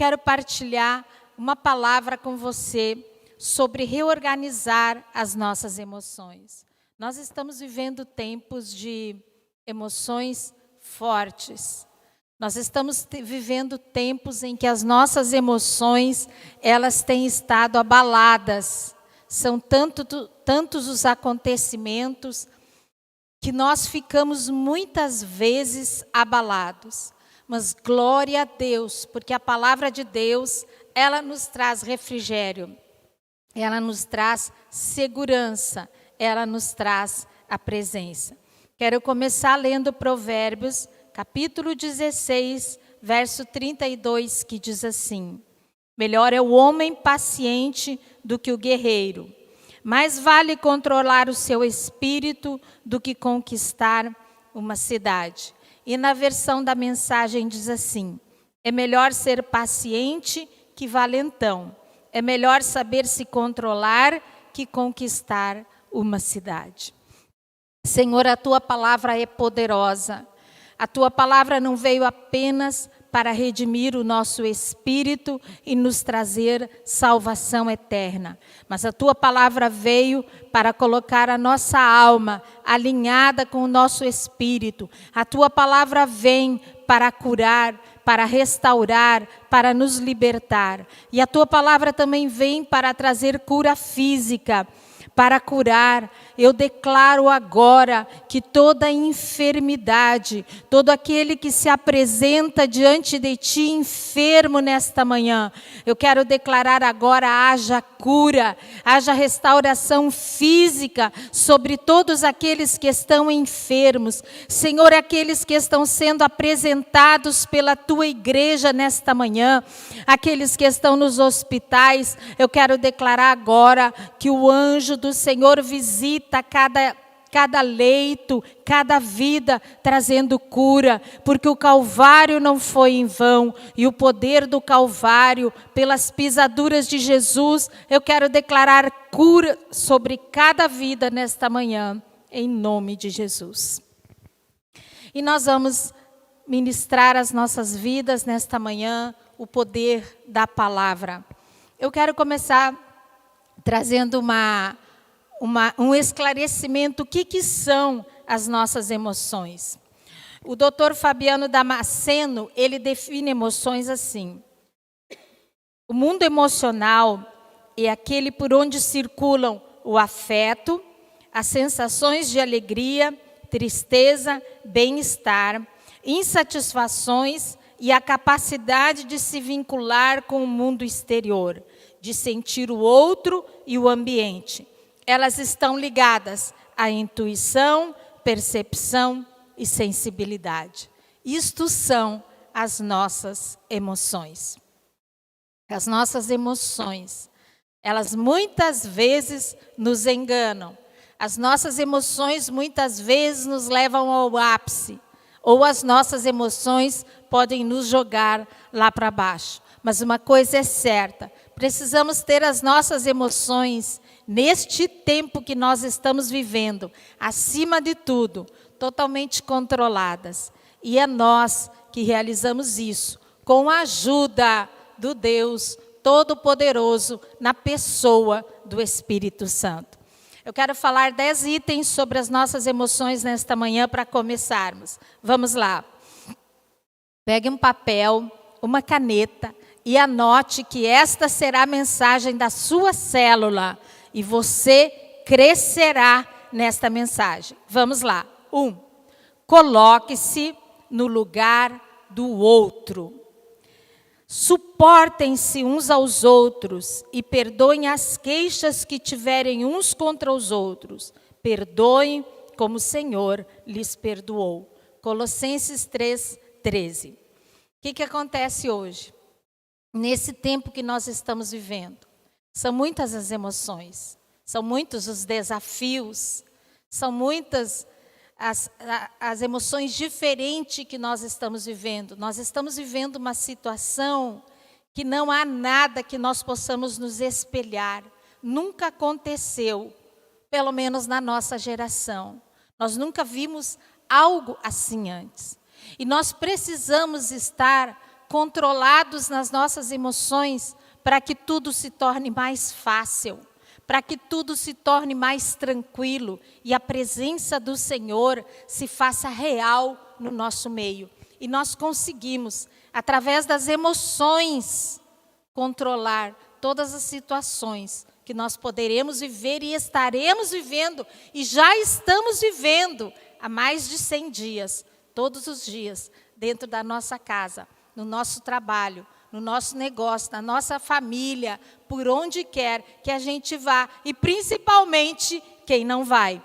quero partilhar uma palavra com você sobre reorganizar as nossas emoções. Nós estamos vivendo tempos de emoções fortes. Nós estamos vivendo tempos em que as nossas emoções, elas têm estado abaladas. São tantos os acontecimentos que nós ficamos muitas vezes abalados. Mas glória a Deus, porque a palavra de Deus, ela nos traz refrigério, ela nos traz segurança, ela nos traz a presença. Quero começar lendo Provérbios, capítulo 16, verso 32, que diz assim: melhor é o homem paciente do que o guerreiro. Mais vale controlar o seu espírito do que conquistar uma cidade. E na versão da mensagem diz assim: é melhor ser paciente que valentão. É melhor saber se controlar que conquistar uma cidade. Senhor, a tua palavra é poderosa. A tua palavra não veio apenas para redimir o nosso espírito e nos trazer salvação eterna. Mas a tua palavra veio para colocar a nossa alma alinhada com o nosso espírito. A tua palavra vem para curar, para restaurar, para nos libertar. E a tua palavra também vem para trazer cura física, para curar. Eu declaro agora que toda enfermidade, todo aquele que se apresenta diante de ti enfermo nesta manhã, eu quero declarar agora: haja cura, haja restauração física sobre todos aqueles que estão enfermos. Senhor, aqueles que estão sendo apresentados pela tua igreja nesta manhã, aqueles que estão nos hospitais, eu quero declarar agora que o anjo do Senhor visita cada leito, cada vida, trazendo cura, porque o Calvário não foi em vão, e o poder do Calvário, pelas pisaduras de Jesus, eu quero declarar cura sobre cada vida nesta manhã, em nome de Jesus. E nós vamos ministrar as nossas vidas nesta manhã, o poder da palavra. Eu quero começar trazendo um esclarecimento, o que são as nossas emoções. O Dr. Fabiano Damasceno, ele define emoções assim: o mundo emocional é aquele por onde circulam o afeto, as sensações de alegria, tristeza, bem-estar, insatisfações e a capacidade de se vincular com o mundo exterior, de sentir o outro e o ambiente. Elas estão ligadas à intuição, percepção e sensibilidade. Isto são as nossas emoções. As nossas emoções, elas muitas vezes nos enganam. As nossas emoções muitas vezes nos levam ao ápice, ou as nossas emoções podem nos jogar lá para baixo. Mas uma coisa é certa: precisamos ter as nossas emoções, neste tempo que nós estamos vivendo, acima de tudo, totalmente controladas. E é nós que realizamos isso, com a ajuda do Deus Todo-Poderoso, na pessoa do Espírito Santo. Eu quero falar 10 itens sobre as nossas emoções nesta manhã para começarmos. Vamos lá. Pegue um papel, uma caneta e anote que esta será a mensagem da sua célula. E você crescerá nesta mensagem. Vamos lá. 1. Coloque-se no lugar do outro. Suportem-se uns aos outros e perdoem as queixas que tiverem uns contra os outros. Perdoem como o Senhor lhes perdoou. Colossenses 3:13. O que acontece hoje? Nesse tempo que nós estamos vivendo, são muitas as emoções, são muitos os desafios, são muitas as emoções diferentes que nós estamos vivendo. Nós estamos vivendo uma situação que não há nada que nós possamos nos espelhar. Nunca aconteceu, pelo menos na nossa geração. Nós nunca vimos algo assim antes. E nós precisamos estar controlados nas nossas emoções para que tudo se torne mais fácil, para que tudo se torne mais tranquilo e a presença do Senhor se faça real no nosso meio. E nós conseguimos, através das emoções, controlar todas as situações que nós poderemos viver e estaremos vivendo, e já estamos vivendo há mais de 100 dias, todos os dias, dentro da nossa casa, no nosso trabalho, no nosso negócio, na nossa família, por onde quer que a gente vá, e principalmente quem não vai.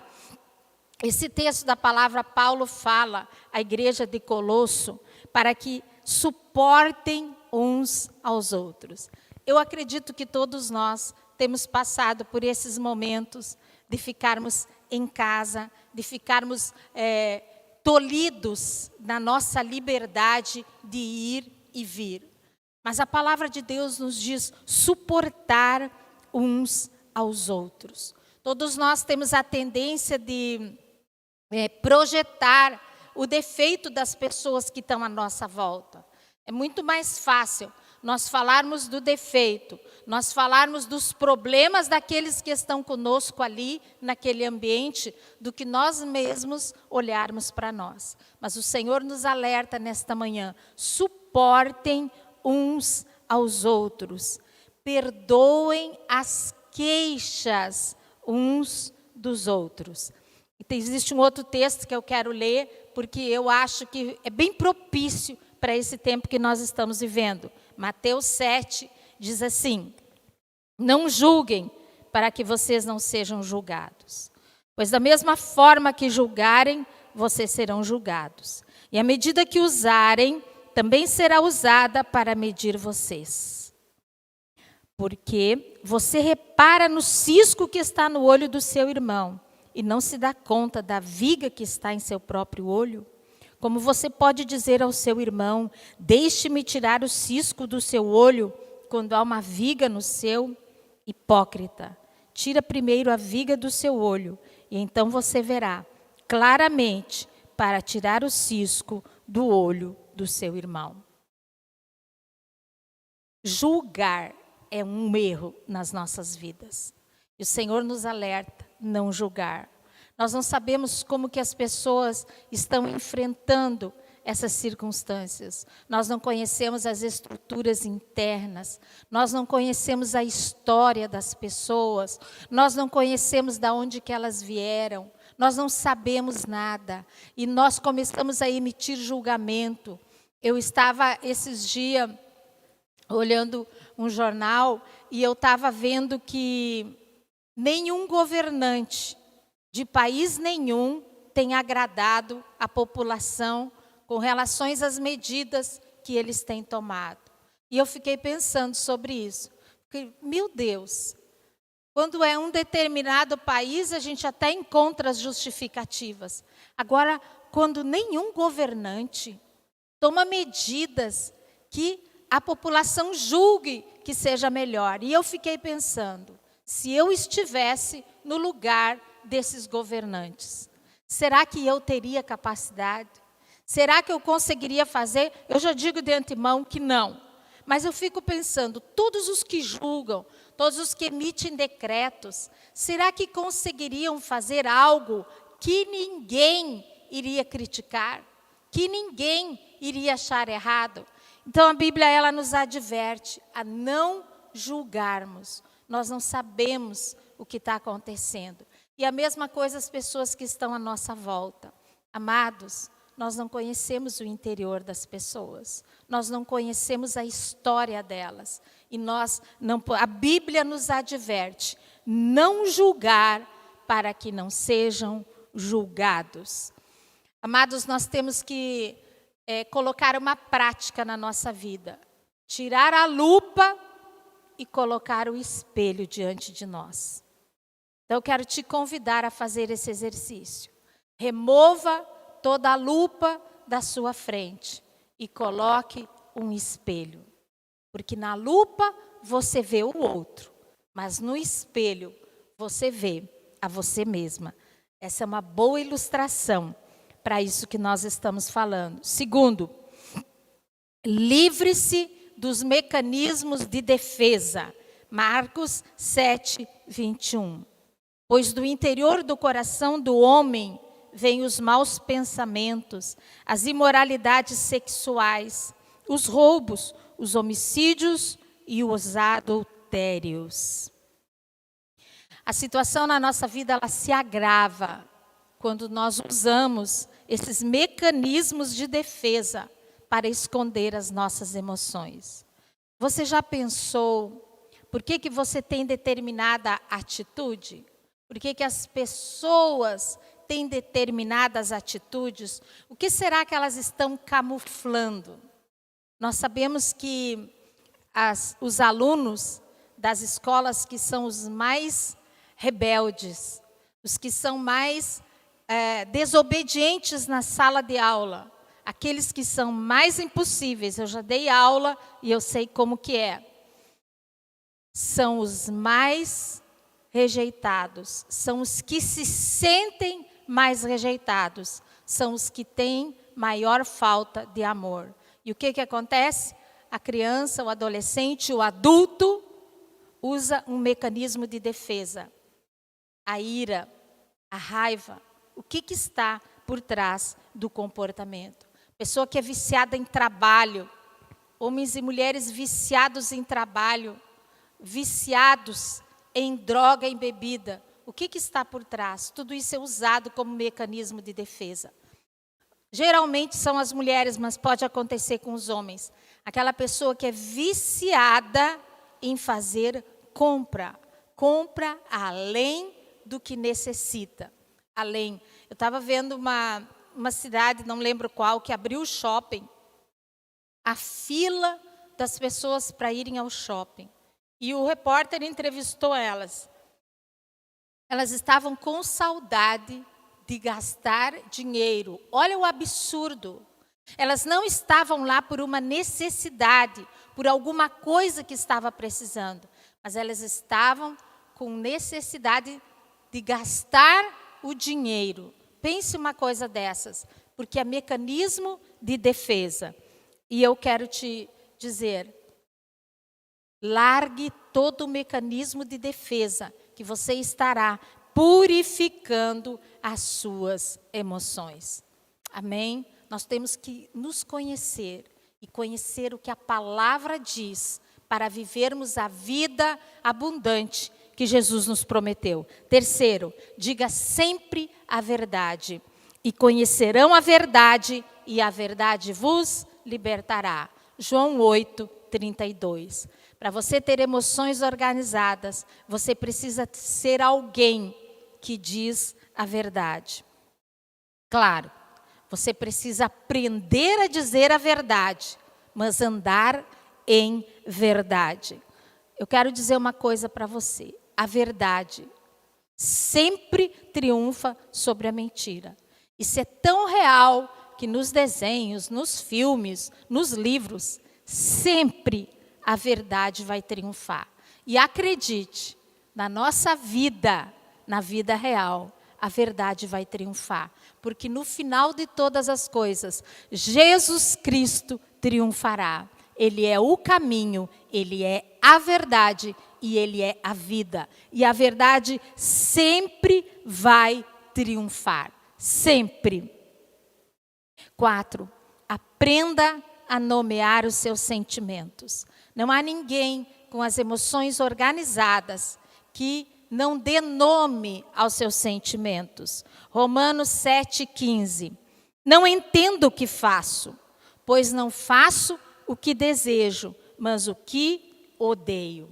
Esse texto da palavra Paulo fala à igreja de Colosso para que suportem uns aos outros. Eu acredito que todos nós temos passado por esses momentos de ficarmos em casa, de ficarmos tolhidos na nossa liberdade de ir e vir. Mas a palavra de Deus nos diz suportar uns aos outros. Todos nós temos a tendência de projetar o defeito das pessoas que estão à nossa volta. É muito mais fácil nós falarmos do defeito, nós falarmos dos problemas daqueles que estão conosco ali, naquele ambiente, do que nós mesmos olharmos para nós. Mas o Senhor nos alerta nesta manhã, suportem uns aos outros, perdoem as queixas uns dos outros. Existe um outro texto que eu quero ler, porque eu acho que é bem propício para esse tempo que nós estamos vivendo. Mateus 7 diz assim: não julguem para que vocês não sejam julgados, pois da mesma forma que julgarem, vocês serão julgados. E a medida que usarem, também será usada para medir vocês. Porque você repara no cisco que está no olho do seu irmão e não se dá conta da viga que está em seu próprio olho? Como você pode dizer ao seu irmão, deixe-me tirar o cisco do seu olho, quando há uma viga no seu? Hipócrita, tira primeiro a viga do seu olho, e então você verá claramente para tirar o cisco do olho do seu irmão. Julgar é um erro nas nossas vidas. E o Senhor nos alerta, não julgar. Nós não sabemos como que as pessoas estão enfrentando essas circunstâncias. Nós não conhecemos as estruturas internas. Nós não conhecemos a história das pessoas. Nós não conhecemos de onde que elas vieram. Nós não sabemos nada. E nós começamos a emitir julgamento. Eu estava esses dias olhando um jornal e eu estava vendo que nenhum governante de país nenhum tem agradado a população com relação às medidas que eles têm tomado. E eu fiquei pensando sobre isso. Porque, meu Deus, quando é um determinado país, a gente até encontra as justificativas. Agora, quando nenhum governante toma medidas que a população julgue que seja melhor. E eu fiquei pensando, se eu estivesse no lugar desses governantes, será que eu teria capacidade? Será que eu conseguiria fazer? Eu já digo de antemão que não. Mas eu fico pensando, todos os que julgam, todos os que emitem decretos, será que conseguiriam fazer algo que ninguém iria criticar? Que ninguém iria achar errado? Então a Bíblia ela nos adverte a não julgarmos. Nós não sabemos o que está acontecendo. E a mesma coisa as pessoas que estão à nossa volta. Amados, nós não conhecemos o interior das pessoas. Nós não conhecemos a história delas. E a Bíblia nos adverte, não julgar para que não sejam julgados. Amados, nós temos que colocar uma prática na nossa vida. Tirar a lupa e colocar o espelho diante de nós. Então, eu quero te convidar a fazer esse exercício. Remova toda a lupa da sua frente e coloque um espelho. Porque na lupa você vê o outro, mas no espelho você vê a você mesma. Essa é uma boa ilustração para isso que nós estamos falando. Segundo, Livre-se dos mecanismos de defesa. Marcos 7, 21. Pois do interior do coração do homem vêm os maus pensamentos, as imoralidades sexuais, os roubos, os homicídios e os adultérios. A situação na nossa vida ela se agrava quando nós usamos esses mecanismos de defesa para esconder as nossas emoções. Você já pensou por que você tem determinada atitude? Por que as pessoas têm determinadas atitudes? O que será que elas estão camuflando? Nós sabemos que os alunos das escolas que são os mais rebeldes, os que são mais desobedientes na sala de aula, aqueles que são mais impossíveis, eu já dei aula e eu sei como que é, são os mais rejeitados, são os que se sentem mais rejeitados, são os que têm maior falta de amor. E o que acontece? A criança, o adolescente, o adulto usa um mecanismo de defesa. A ira, a raiva, o que está por trás do comportamento? Pessoa que é viciada em trabalho, homens e mulheres viciados em trabalho, viciados em droga, em bebida. O que está por trás? Tudo isso é usado como mecanismo de defesa. Geralmente são as mulheres, mas pode acontecer com os homens. Aquela pessoa que é viciada em fazer compra além do que necessita. Além. Eu estava vendo uma cidade, não lembro qual, que abriu o shopping. A fila das pessoas para irem ao shopping. E o repórter entrevistou elas. Elas estavam com saudade de gastar dinheiro. Olha o absurdo. Elas não estavam lá por uma necessidade, por alguma coisa que estava precisando. Mas elas estavam com necessidade de gastar o dinheiro. Pense uma coisa dessas, porque é mecanismo de defesa. E eu quero te dizer, largue todo o mecanismo de defesa, que você estará purificando as suas emoções. Amém? Nós temos que nos conhecer e conhecer o que a palavra diz para vivermos a vida abundante que Jesus nos prometeu. Terceiro, diga sempre a verdade. E conhecerão a verdade, e a verdade vos libertará. João 8, 32. Para você ter emoções organizadas, você precisa ser alguém que diz a verdade. Claro, você precisa aprender a dizer a verdade, mas andar em verdade. Eu quero dizer uma coisa para você. A verdade sempre triunfa sobre a mentira. Isso é tão real que nos desenhos, nos filmes, nos livros, sempre a verdade vai triunfar. E acredite, na nossa vida, na vida real, a verdade vai triunfar. Porque no final de todas as coisas, Jesus Cristo triunfará. Ele é o caminho, Ele é a verdade e Ele é a vida. E a verdade sempre vai triunfar. Sempre. 4. Aprenda a nomear os seus sentimentos. Não há ninguém com as emoções organizadas que não dê nome aos seus sentimentos. Romanos 7,15. Não entendo o que faço, pois não faço o que desejo, mas o que odeio.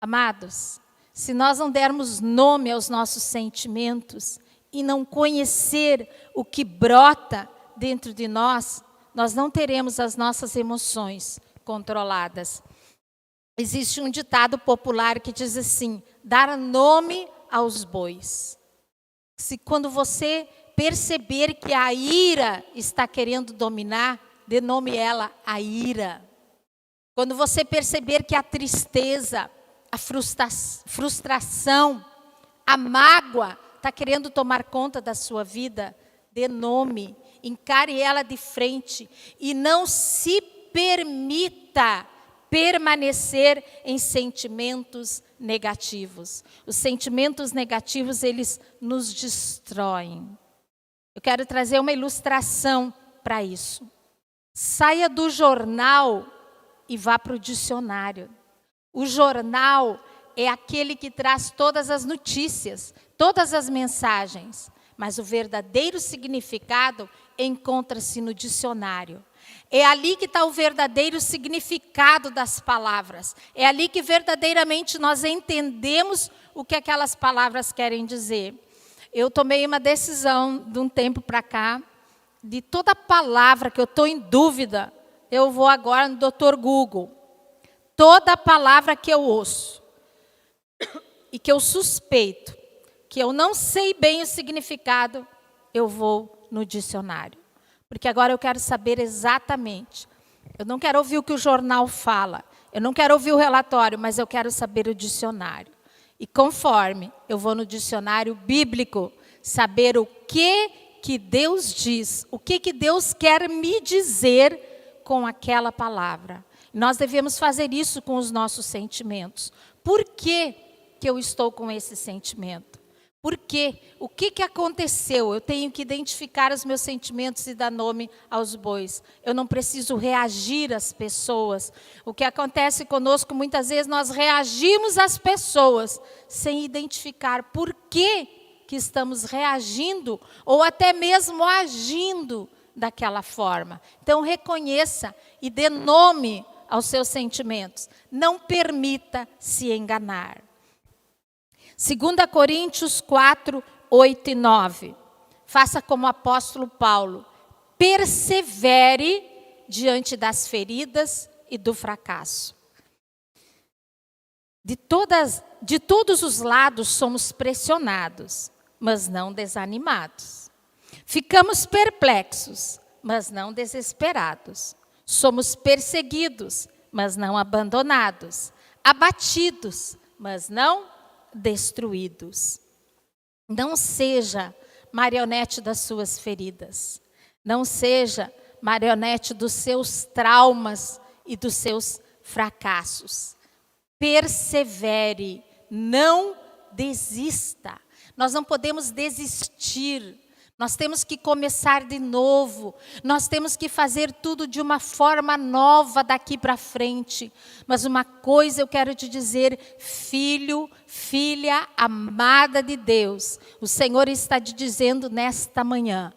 Amados, se nós não dermos nome aos nossos sentimentos e não conhecer o que brota dentro de nós, nós não teremos as nossas emoções controladas. Existe um ditado popular que diz assim: dar nome aos bois. Se quando você perceber que a ira está querendo dominar, dê nome ela a ira. Quando você perceber que a tristeza, a frustração, a mágoa está querendo tomar conta da sua vida, dê nome, encare ela de frente e não se permita permanecer em sentimentos negativos. Os sentimentos negativos, eles nos destroem. Eu quero trazer uma ilustração para isso. Saia do jornal e vá para o dicionário. O jornal é aquele que traz todas as notícias, todas as mensagens, mas o verdadeiro significado encontra-se no dicionário. É ali que está o verdadeiro significado das palavras. É ali que verdadeiramente nós entendemos o que aquelas palavras querem dizer. Eu tomei uma decisão de um tempo para cá, de toda palavra que eu estou em dúvida, eu vou agora no Dr. Google. Toda palavra que eu ouço e que eu suspeito, que eu não sei bem o significado, eu vou no dicionário. Porque agora eu quero saber exatamente. Eu não quero ouvir o que o jornal fala, eu não quero ouvir o relatório, mas eu quero saber o dicionário. E conforme eu vou no dicionário bíblico, saber o que Deus diz, o que Deus quer me dizer com aquela palavra. Nós devemos fazer isso com os nossos sentimentos. Por que eu estou com esse sentimento? Por quê? O que aconteceu? Eu tenho que identificar os meus sentimentos e dar nome aos bois. Eu não preciso reagir às pessoas. O que acontece conosco, muitas vezes, nós reagimos às pessoas sem identificar por que estamos reagindo ou até mesmo agindo daquela forma. Então, reconheça e dê nome aos seus sentimentos. Não permita se enganar. 2 Coríntios 4, 8 e 9. Faça como o apóstolo Paulo. Persevere diante das feridas e do fracasso. De todos os lados somos pressionados, mas não desanimados. Ficamos perplexos, mas não desesperados. Somos perseguidos, mas não abandonados. Abatidos, mas não destruídos. Não seja marionete das suas feridas. Não seja marionete dos seus traumas e dos seus fracassos. Persevere, não desista. Nós não podemos desistir. Nós temos que começar de novo. Nós temos que fazer tudo de uma forma nova daqui para frente. Mas uma coisa eu quero te dizer, filho, filha amada de Deus, o Senhor está te dizendo nesta manhã,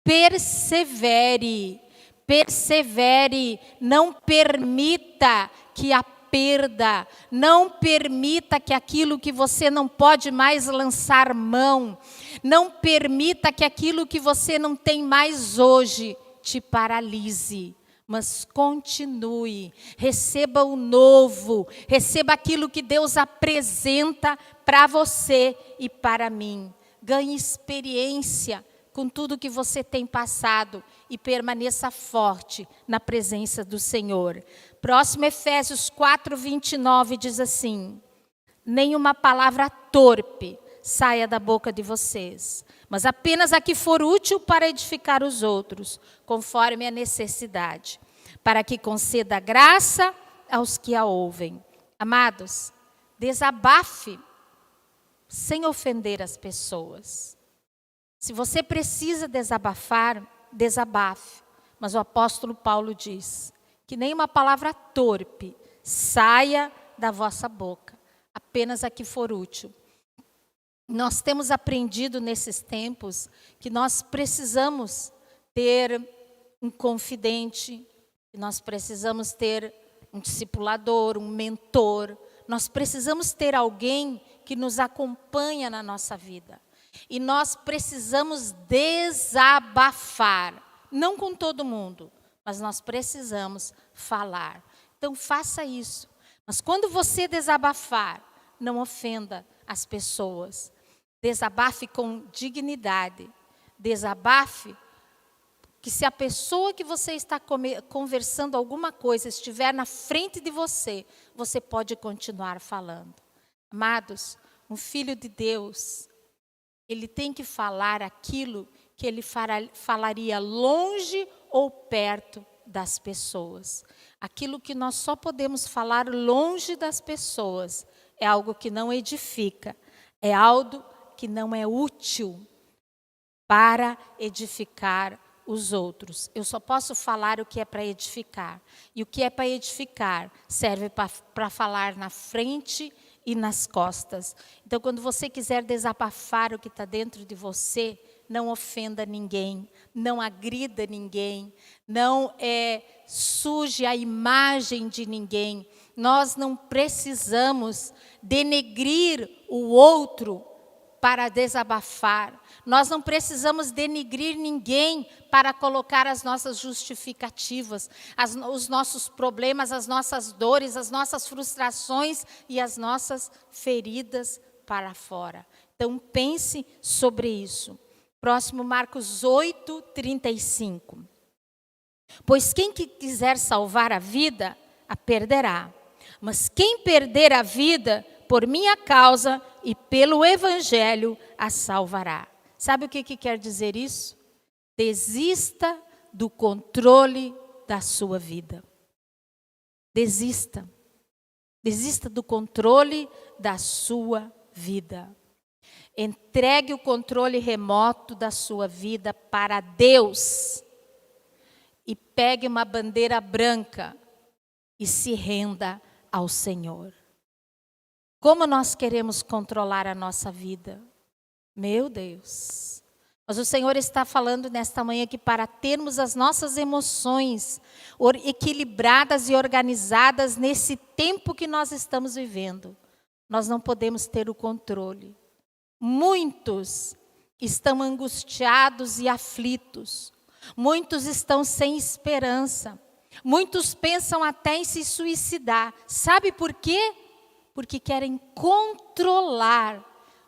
persevere, persevere, não permita que a perda, não permita que aquilo que você não pode mais lançar mão, não permita que aquilo que você não tem mais hoje te paralise, mas continue, receba o novo, receba aquilo que Deus apresenta para você e para mim. Ganhe experiência com tudo que você tem passado e permaneça forte na presença do Senhor. Próximo, Efésios 4, 29 diz assim: nenhuma palavra torpe saia da boca de vocês, mas apenas a que for útil para edificar os outros, conforme a necessidade, para que conceda graça aos que a ouvem. Amados, desabafe sem ofender as pessoas. Se você precisa desabafar, desabafe. Mas o apóstolo Paulo diz que nenhuma palavra torpe saia da vossa boca, apenas a que for útil. Nós temos aprendido nesses tempos que nós precisamos ter um confidente, que nós precisamos ter um discipulador, um mentor. Nós precisamos ter alguém que nos acompanha na nossa vida. E nós precisamos desabafar, não com todo mundo, mas nós precisamos falar. Então faça isso. Mas quando você desabafar, não ofenda as pessoas. Desabafe com dignidade. Desabafe que se a pessoa que você está conversando alguma coisa estiver na frente de você, você pode continuar falando. Amados, um filho de Deus, ele tem que falar aquilo que ele falaria longe ou perto das pessoas. Aquilo que nós só podemos falar longe das pessoas é algo que não edifica, é algo que não é útil para edificar os outros. Eu só posso falar o que é para edificar. E o que é para edificar serve para falar na frente e nas costas. Então, quando você quiser desabafar o que está dentro de você, não ofenda ninguém, não agrida ninguém, não suje a imagem de ninguém. Nós não precisamos denegrir o outro para desabafar. Nós não precisamos denegrir ninguém para colocar as nossas justificativas, os nossos problemas, as nossas dores, as nossas frustrações e as nossas feridas para fora. Então pense sobre isso. Próximo, Marcos 8, 35. Pois quem quiser salvar a vida, a perderá. Mas quem perder a vida, por minha causa e pelo Evangelho, a salvará. Sabe o que quer dizer isso? Desista do controle da sua vida. Desista. Desista do controle da sua vida. Entregue o controle remoto da sua vida para Deus. E pegue uma bandeira branca e se renda ao Senhor. Como nós queremos controlar a nossa vida? Meu Deus. Mas o Senhor está falando nesta manhã que para termos as nossas emoções equilibradas e organizadas nesse tempo que nós estamos vivendo, nós não podemos ter o controle. Muitos estão angustiados e aflitos. Muitos estão sem esperança. Muitos pensam até em se suicidar. Sabe por quê? Porque querem controlar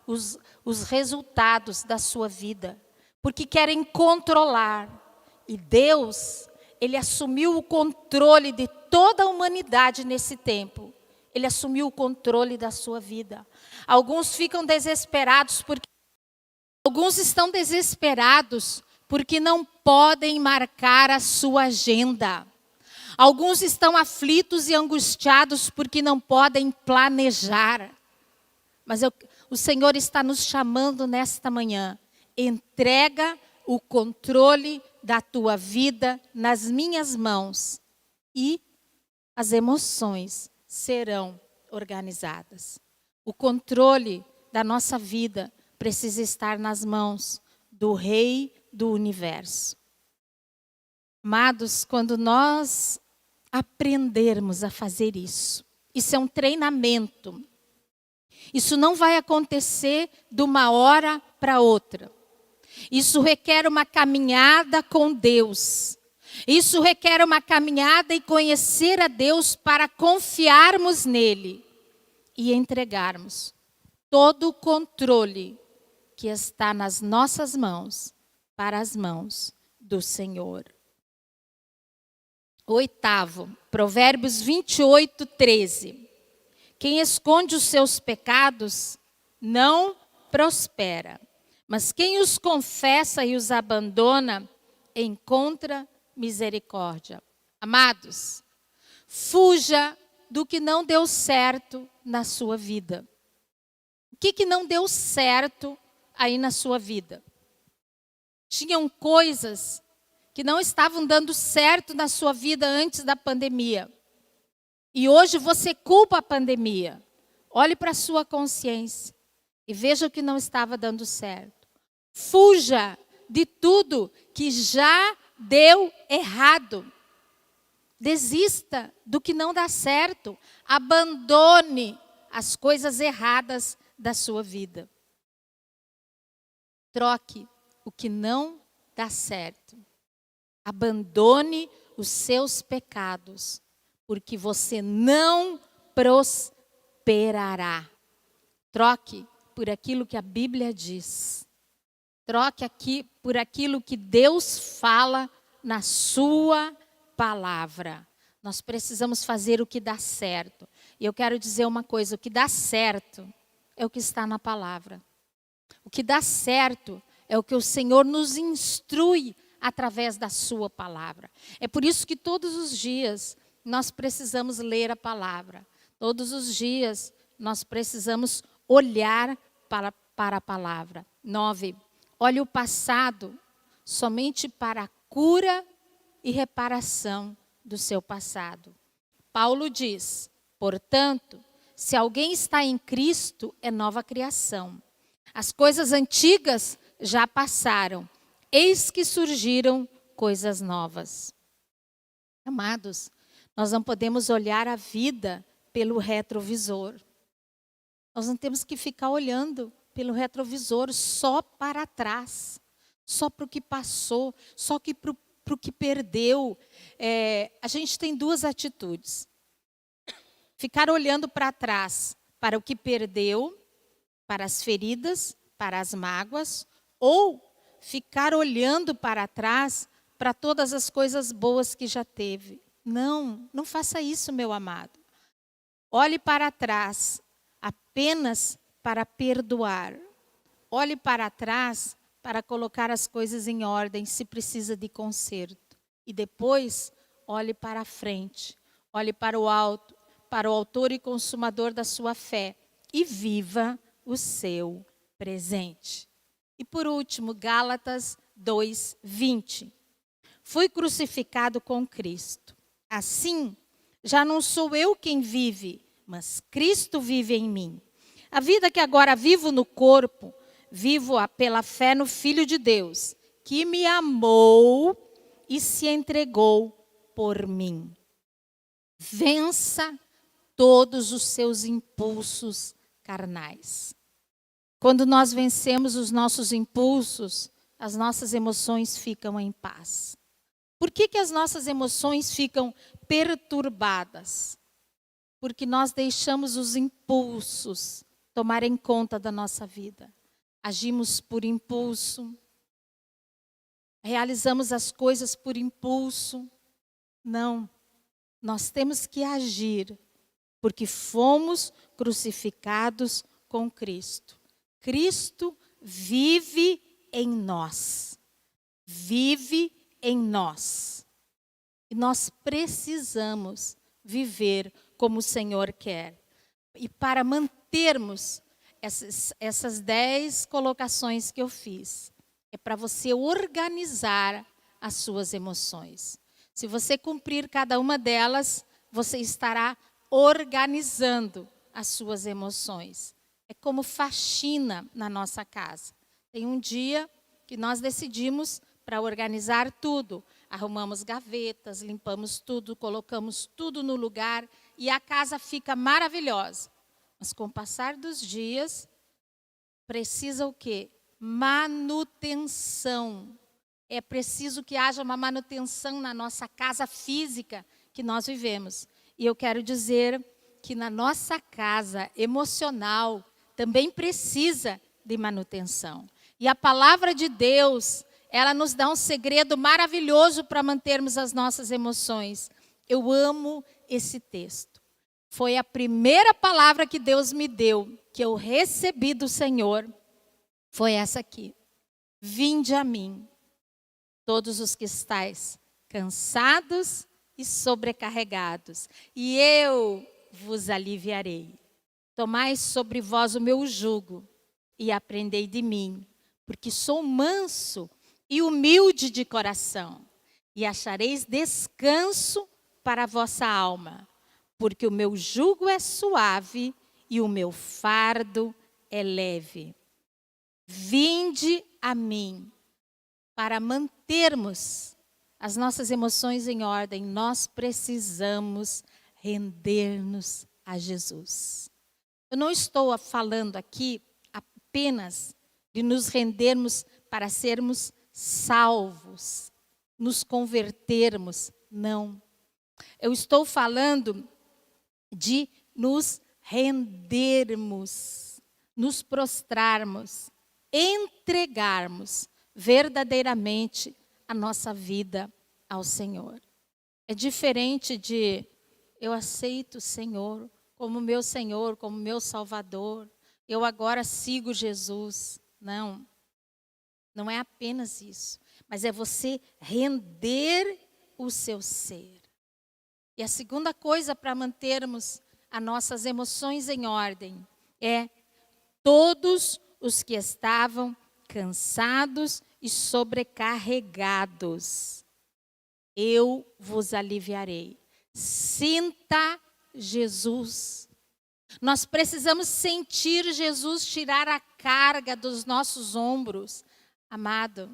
os resultados da sua vida. Porque querem controlar. E Deus, Ele assumiu o controle de toda a humanidade nesse tempo. Ele assumiu o controle da sua vida. Alguns ficam desesperados porque alguns estão desesperados porque não podem marcar a sua agenda. Alguns estão aflitos e angustiados porque não podem planejar. Mas o Senhor está nos chamando nesta manhã. Entrega o controle da tua vida nas minhas mãos e as emoções serão organizadas. O controle da nossa vida precisa estar nas mãos do Rei do Universo. Amados, quando nós aprendermos a fazer isso é um treinamento. Isso não vai acontecer de uma hora para outra. Isso requer uma caminhada com Deus. Isso requer uma caminhada e conhecer a Deus para confiarmos nele e entregarmos todo o controle que está nas nossas mãos para as mãos do Senhor. Oitavo, Provérbios 28, 13. Quem esconde os seus pecados não prospera, mas quem os confessa e os abandona encontra misericórdia. Amados, fuja do que não deu certo na sua vida. O que não deu certo aí na sua vida? Tinham coisas que não estavam dando certo na sua vida antes da pandemia. E hoje você culpa a pandemia. Olhe para a sua consciência e veja o que não estava dando certo. Fuja de tudo que já deu errado. Desista do que não dá certo. Abandone as coisas erradas da sua vida. Troque o que não dá certo. Abandone os seus pecados, porque você não prosperará. Troque por aquilo que a Bíblia diz. Troque aqui por aquilo que Deus fala na sua palavra. Nós precisamos fazer o que dá certo. E eu quero dizer uma coisa, o que dá certo é o que está na palavra. O que dá certo é o que o Senhor nos instrui através da sua palavra. É por isso que todos os dias nós precisamos ler a palavra. Todos os dias nós precisamos olhar para a palavra. 9. Olhe o passado somente para a cura e reparação do seu passado. Paulo diz, portanto, se alguém está em Cristo, é nova criação. As coisas antigas já passaram, eis que surgiram coisas novas. Amados, nós não podemos olhar a vida pelo retrovisor. Nós não temos que ficar olhando pelo retrovisor só para trás, só para o que passou, só para o que perdeu. A gente tem duas atitudes. Ficar olhando para trás, para o que perdeu, para as feridas, para as mágoas, ou ficar olhando para trás para todas as coisas boas que já teve. Não faça isso, meu amado. Olhe para trás apenas para perdoar. Olhe para trás para colocar as coisas em ordem, se precisa de conserto. E depois, olhe para frente. Olhe para o alto, para o autor e consumador da sua fé. E viva o seu presente. E por último, Gálatas 2:20. Fui crucificado com Cristo. Assim, já não sou eu quem vive, mas Cristo vive em mim. A vida que agora vivo no corpo, vivo-a pela fé no Filho de Deus, que me amou e se entregou por mim. Vença todos os seus impulsos carnais. Quando nós vencemos os nossos impulsos, as nossas emoções ficam em paz. Por que as nossas emoções ficam perturbadas? Porque nós deixamos os impulsos tomarem conta da nossa vida. Agimos por impulso, realizamos as coisas por impulso. Não, nós temos que agir, porque fomos crucificados com Cristo. Cristo vive em nós. Vive em nós. E nós precisamos viver como o Senhor quer. E para mantermos essas 10 colocações que eu fiz, é para você organizar as suas emoções. Se você cumprir cada uma delas, você estará organizando as suas emoções. É como faxina na nossa casa. Tem um dia que nós decidimos para organizar tudo. Arrumamos gavetas, limpamos tudo, colocamos tudo no lugar e a casa fica maravilhosa. Mas com o passar dos dias, precisa o quê? Manutenção. É preciso que haja uma manutenção na nossa casa física que nós vivemos. E eu quero dizer que na nossa casa emocional também precisa de manutenção. E a palavra de Deus, ela nos dá um segredo maravilhoso para mantermos as nossas emoções. Eu amo esse texto. Foi a primeira palavra que Deus me deu, que eu recebi do Senhor. Foi essa aqui. Vinde a mim, todos os que estáis cansados e sobrecarregados, e eu vos aliviarei. Tomai sobre vós o meu jugo e aprendei de mim, porque sou manso e humilde de coração, e achareis descanso para a vossa alma, porque o meu jugo é suave e o meu fardo é leve. Vinde a mim. Para mantermos as nossas emoções em ordem, nós precisamos render-nos a Jesus. Eu não estou falando aqui apenas de nos rendermos para sermos salvos, nos convertermos, não. Eu estou falando de nos rendermos, nos prostrarmos, entregarmos verdadeiramente a nossa vida ao Senhor. É diferente de eu aceito o Senhor, como meu Salvador, eu agora sigo Jesus. Não é apenas isso. mas é você render o seu ser. E a segunda coisa para mantermos as nossas emoções em ordem é todos os que estavam cansados e sobrecarregados, eu vos aliviarei. Sinta Jesus. Nós precisamos sentir Jesus tirar a carga dos nossos ombros. Amado,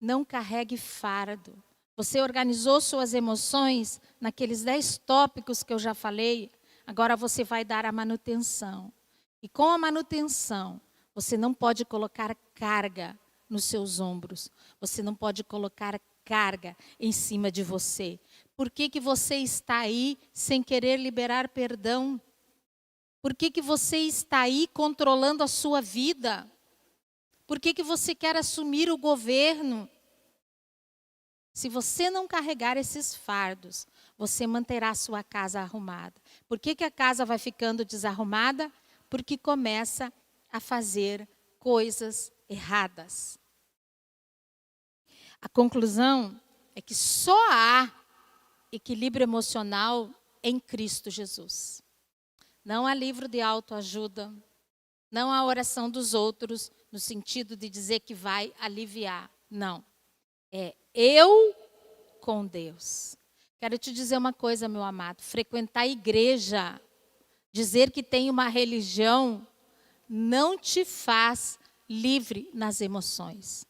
não carregue fardo. Você organizou suas emoções naqueles 10 tópicos que eu já falei. Agora você vai dar a manutenção. E com a manutenção, você não pode colocar carga nos seus ombros. Você não pode colocar carga em cima de você. Por que você está aí sem querer liberar perdão? Por que você está aí controlando a sua vida? Por que você quer assumir o governo? Se você não carregar esses fardos, você manterá a sua casa arrumada. Por que a casa vai ficando desarrumada? Porque começa a fazer coisas erradas. A conclusão é que só há equilíbrio emocional em Cristo Jesus. Não há livro de autoajuda, não há oração dos outros, no sentido de dizer que vai aliviar. Não. É eu com Deus. Quero te dizer uma coisa, meu amado. Frequentar a igreja, dizer que tem uma religião, não te faz livre nas emoções.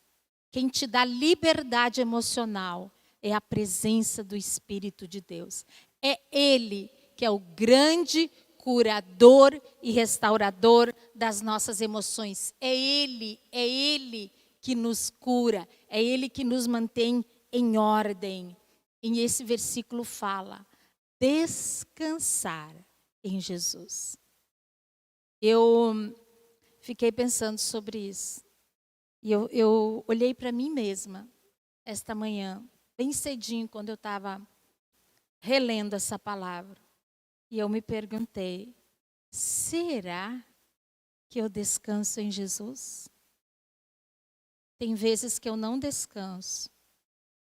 Quem te dá liberdade emocional é a presença do Espírito de Deus. É Ele que é o grande curador e restaurador das nossas emoções. É Ele que nos cura, é Ele que nos mantém em ordem. E esse versículo fala, descansar em Jesus. Eu fiquei pensando sobre isso. E eu olhei para mim mesma esta manhã, bem cedinho, quando eu estava relendo essa palavra. E eu me perguntei, será que eu descanso em Jesus? Tem vezes que eu não descanso.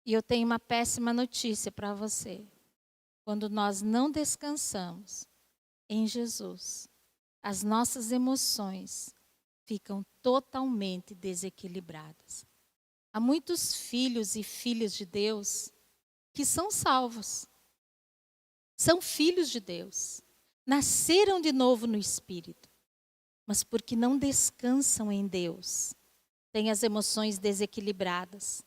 E eu tenho uma péssima notícia para você. Quando nós não descansamos em Jesus, as nossas emoções ficam totalmente desequilibradas. Há muitos filhos e filhas de Deus que são salvos. São filhos de Deus. Nasceram de novo no Espírito. Mas porque não descansam em Deus, têm as emoções desequilibradas.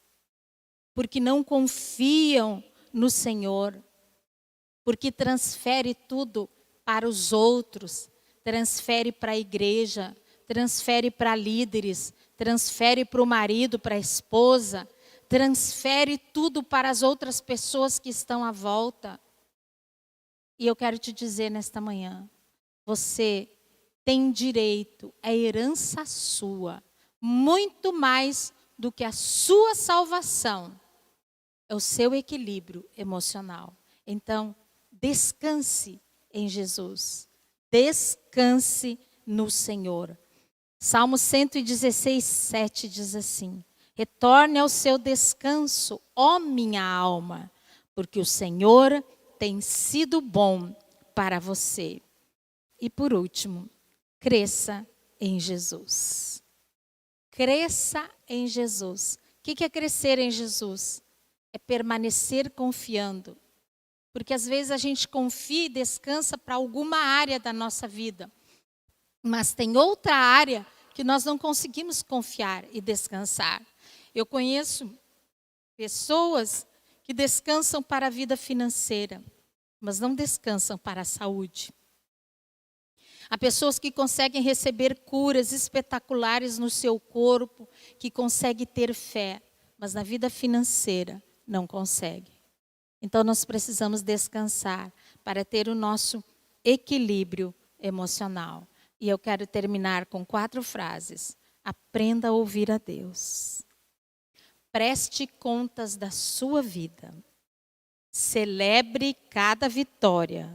Porque não confiam no Senhor. Porque transfere tudo para os outros. Transfere para a igreja. Transfere para líderes, transfere para o marido, para a esposa, transfere tudo para as outras pessoas que estão à volta. E eu quero te dizer nesta manhã, você tem direito, é herança sua, muito mais do que a sua salvação, é o seu equilíbrio emocional. Então, descanse em Jesus, descanse no Senhor. Salmo 116, 7 diz assim, retorne ao seu descanso, ó minha alma, porque o Senhor tem sido bom para você. E por último, cresça em Jesus. Cresça em Jesus. O que é crescer em Jesus? É permanecer confiando. Porque às vezes a gente confia e descansa para alguma área da nossa vida. Mas tem outra área que nós não conseguimos confiar e descansar. Eu conheço pessoas que descansam para a vida financeira, mas não descansam para a saúde. Há pessoas que conseguem receber curas espetaculares no seu corpo, que conseguem ter fé, mas na vida financeira não conseguem. Então nós precisamos descansar para ter o nosso equilíbrio emocional. E eu quero terminar com 4 frases. Aprenda a ouvir a Deus. Preste contas da sua vida. Celebre cada vitória.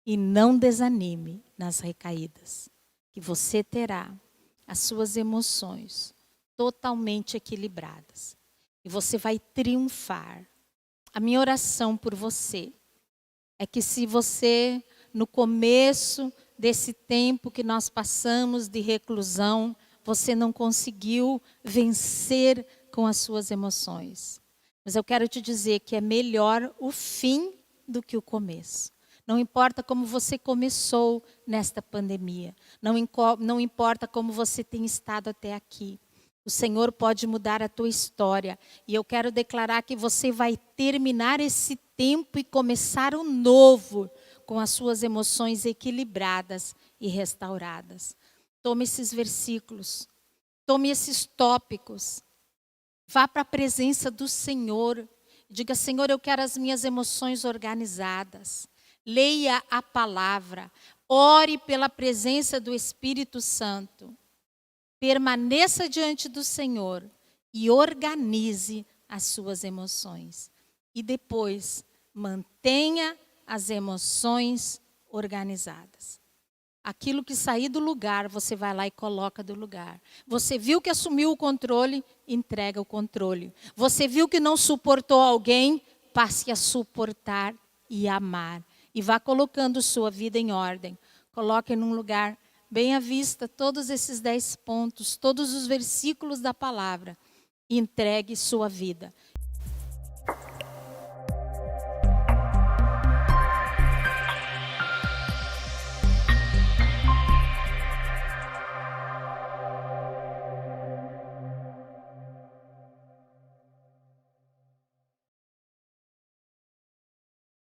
E não desanime nas recaídas. Que você terá as suas emoções totalmente equilibradas. E você vai triunfar. A minha oração por você é que, se você, no começo desse tempo que nós passamos de reclusão, você não conseguiu vencer com as suas emoções. Mas eu quero te dizer que é melhor o fim do que o começo. Não importa como você começou nesta pandemia. Não importa como você tem estado até aqui. O Senhor pode mudar a tua história. E eu quero declarar que você vai terminar esse tempo e começar um novo, com as suas emoções equilibradas e restauradas. Tome esses versículos. Tome esses tópicos. Vá para a presença do Senhor. Diga: Senhor, eu quero as minhas emoções organizadas. Leia a palavra. Ore pela presença do Espírito Santo. Permaneça diante do Senhor e organize as suas emoções. E depois, mantenha as emoções organizadas. Aquilo que sair do lugar, você vai lá e coloca do lugar. Você viu que assumiu o controle, entrega o controle. Você viu que não suportou alguém, passe a suportar e amar. E vá colocando sua vida em ordem. Coloque num lugar bem à vista todos esses 10 pontos, todos os versículos da palavra. E entregue sua vida.